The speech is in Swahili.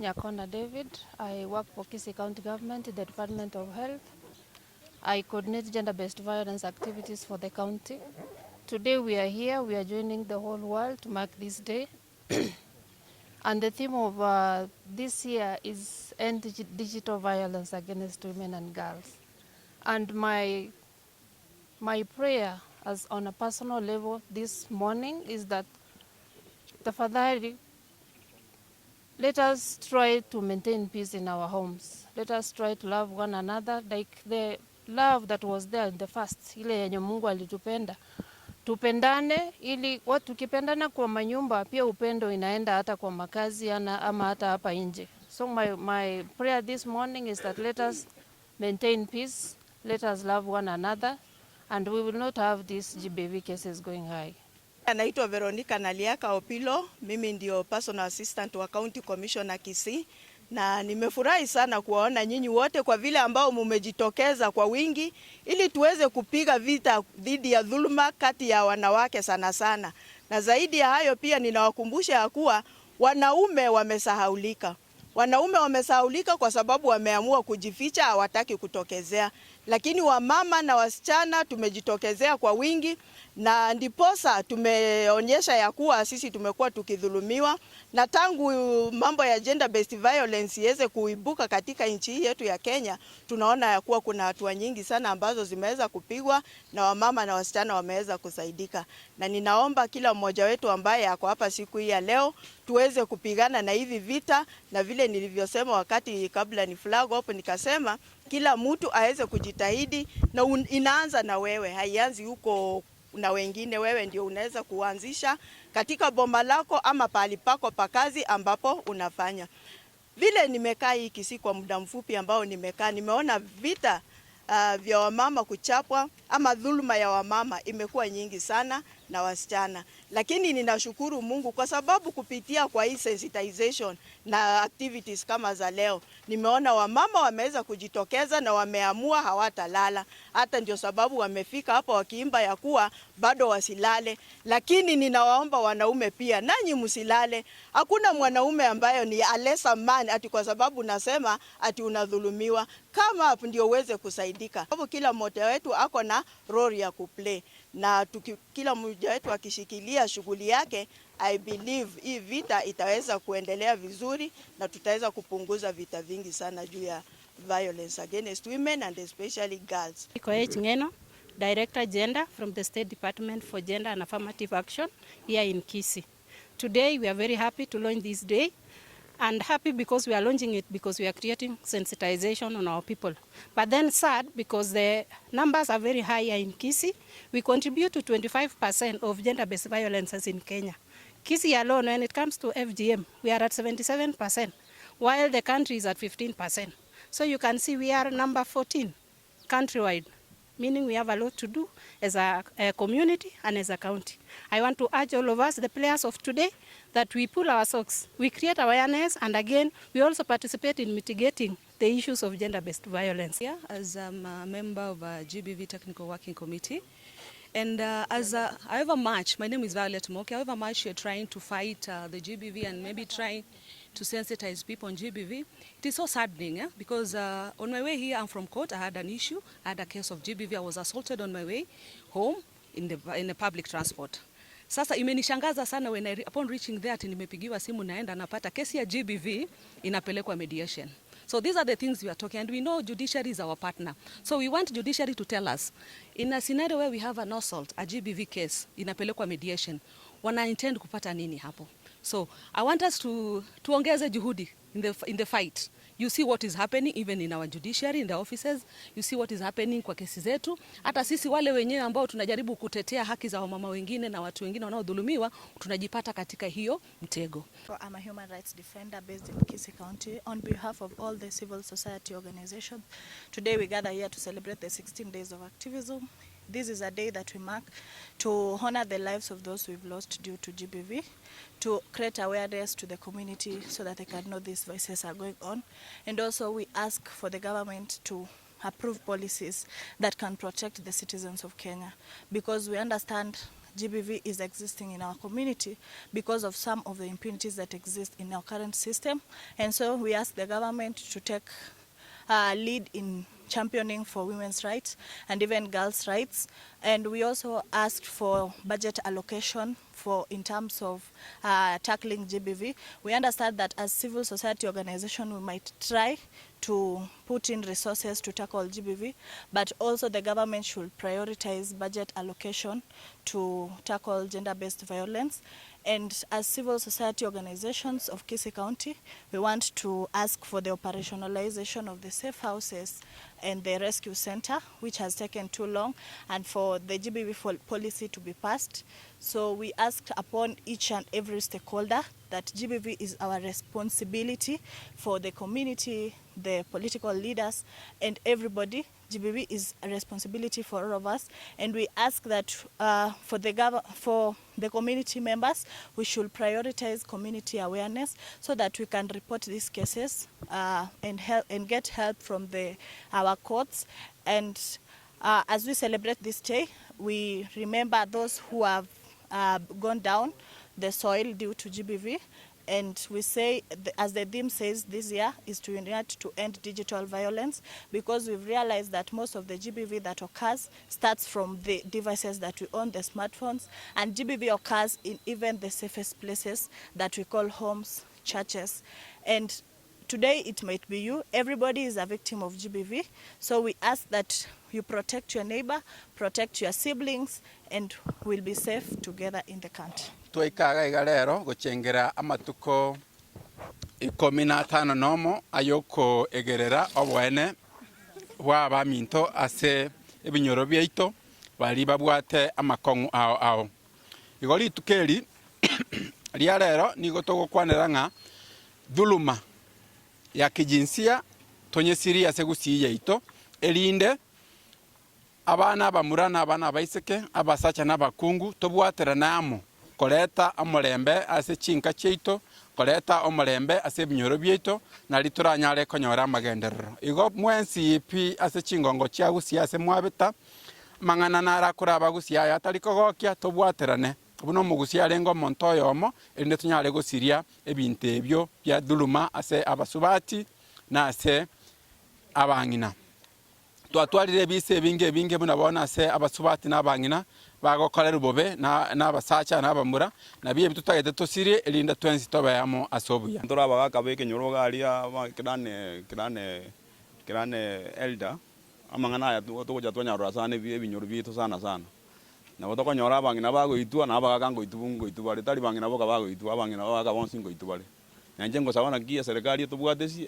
Nyakona David. I work for Kisii County Government in the Department of Health. I coordinate gender-based violence activities for the county. Today we are here, we are joining the whole world to mark this day. And the theme of this year is End Digital Violence Against Women and Girls. And my prayer as on a personal level this morning is that tafadhali, let us try to maintain peace in our homes. Let us try to love one another like the love that was there in the first, ile yenye Mungu alitupenda. Tupendane ili watu tukipendana kwa manyumba pia upendo inaenda hata kwa makazi ama hata hapa nje. So my prayer this morning is that let us maintain peace, let us love one another, and we will not have these GBV cases going high. Naitwa Veronica Naliaka Opilo, mimi ndio personal assistant wa County Commissioner Kisii, na nimefurahi sana kuwaona nyinyi wote kwa vile ambao mumejitokeza kwa wingi ili tuweze kupiga vita dhidi ya dhuluma kati ya wanawake sana. Na zaidi ya hayo pia ninawakumbusha ya kuwa wanaume wamesahaulika. Wanaume wamesahaulika kwa sababu wameamua kujificha, hawataki kutokezea. Lakini wamama na wasichana tumejitokezea kwa wingi, na ndiposa tumeonyesha ya kuwa sisi tumekuwa tukidhulumiwa, na tangu mambo ya gender based violence iweze kuibuka katika nchi yetu ya Kenya, tunaona ya kuwa kuna hatua nyingi sana ambazo zimeweza kupigwa na wamama na wasichana wameweza kusaidika. Na ninaomba kila mmoja wetu ambaye ako hapa siku hii ya leo tuweze kupigana na hivi vita, na vile nilivyosema wakati kabla ni flag up, nikasema kila mtu aweze kujitahidi, na inaanza na wewe, haianzi huko na wengine. Wewe ndio unaweza kuanzisha katika boma lako ama pahali pako pa kazi ambapo unafanya. Vile nimekaa hii Kisii kwa muda mfupi ambao nimekaa, nimeona vita vya wamama kuchapwa ama dhuluma ya wamama imekuwa nyingi sana na wasichana. Lakini ninashukuru Mungu kwa sababu kupitia kwa hii sensitization na activities kama za leo, nimeona wamama wameweza kujitokeza na wameamua hawatalala. Hata ndio sababu wamefika hapa wakiimba ya kuwa bado wasilale. Lakini ninawaomba wanaume pia, nanyi msilale. Hakuna mwanaume ambaye ni a lesser man ati kwa sababu nasema ati unadhulumiwa. Kama hapo ndio uweze kusaidika. Sababu kila mmoja wetu ako na role ya kuplay, na kila mmoja wetu akishikilia shughuli yake, I believe hii vita itaweza kuendelea vizuri na tutaweza kupunguza vita vingi sana juu ya violence against women and especially girls. Ngeno, Director Gender from the State Department for Gender and Affirmative Action here in Kisii. Today we are very happy to launch this day, and happy because we are launching it because we are creating sensitization on our people. But then sad because the numbers are very high here in Kisii. We contribute to 25% of gender-based violences in Kenya. Kisii alone, when it comes to FGM, we are at 77%, while the country is at 15%. So you can see we are number 14 countrywide, meaning we have a lot to do as a community and as a county. I want to urge all of us, the players of today, that we pull our socks, we create awareness, and again, we also participate in mitigating the issues of gender-based violence. Yeah, as I'm a member of a GBV Technical Working Committee, and however much, my name is Violet Moke, however much you're trying to fight the GBV and maybe trying to sensitize people on GBV, it is so saddening, because on my way here, I'm from court, I had an issue, I had a case of GBV, I was assaulted on my way home in the public transport. Sasa imenishangaza sana when upon reaching there ati nimepigiwa simu naenda napata kesi ya GBV inapelekwa mediation. So these are the things we are talking, and we know judiciary is our partner. So we want judiciary to tell us, in a scenario where we have an assault, a GBV case, inapelekwa mediation, wana intend kupata nini hapo? So I want us to tuongeze juhudi in the fight. You see what is happening even in our judiciary, in the offices. You see what is happening kwa kesi zetu. Hata sisi wale wenyewe ambao tunajaribu kutetea haki za wamama wengine na watu wengine wanaodhulumiwa, tunajipata katika hiyo mtego. I'm a human rights defender based in Kisii County. On behalf of all the civil society organizations, today we gather here to celebrate the 16 days of activism. This is a day that we mark to honor the lives of those we've lost due to GBV, to create awareness to the community so that they can know these voices are going on. And also we ask for the government to approve policies that can protect the citizens of Kenya, because we understand GBV is existing in our community because of some of the impunities that exist in our current system. And so we ask the government to take lead in championing for women's rights and even girls' rights. And we also asked for budget allocation for in terms of tackling GBV. We understand that as civil society organization, we might try to put in resources to tackle GBV, but also the government should prioritize budget allocation to tackle gender-based violence. And as civil society organizations of Kisii County, we want to ask for the operationalization of the safe houses and the rescue center, which has taken too long, and for the GBV policy to be passed. So we asked upon each and every stakeholder that GBV is our responsibility for the community, the political leaders, and everybody. GBV is a responsibility for all of us, and we ask that for the community members, we should prioritize community awareness so that we can report these cases and get help from our courts. And as we celebrate this day, we remember those who have gone down the soil due to GBV. And we say, as the theme says this year, is to unite to end digital violence, because we've realized that most of the GBV that occurs starts from the devices that we own, the smartphones, and GBV occurs in even the safest places that we call homes, churches. And today it might be you. Everybody is a victim of GBV. So we ask that you protect your neighbor, protect your siblings, and we'll be safe together in the country. Twaikaga iga rero gucengera amatuko 15 nomo ayoko egerera obwene bwa baminto ase ebinyoro byaito bali babwate amakongu ao igoli tukeri ria rero nigo tugukwanira nga dhuluma ya kijinsia tonyesiria ase gusiya ito elinde abana bamurana abana baiseke abasacha nabakungu tobwatera namo koleta omorembe ase chinka cheito koleta omorembe ase binyoro byeito na lituranyare konyora amagenderero igo mwensi ipi ase chingongo chia gusia ase mwabeta mangana nara kuraba gusia ya taliko gokia tobwaterane buno mugusia rengo monto yomo ende tunyare gusiria ebintu ebyo bya dhuluma ase abasubati na ase abangina twatwarire bise binge bunabona ase abasubati n'abangina bagokorera bobe na basacha na bamura na biye bitutagete tosire elinda twensi toba yamo asobuya ndora bagakabeke nyoro galia kirane elda amangana ya tugoja twanyarura sana binyoro bitu sana na botoko nyora bangina bago itua na bagakango itubungo itubale tali bangina boka bago itua bangina baga bonsingo itubale nanje ngo sabana kia serikali tubwatesi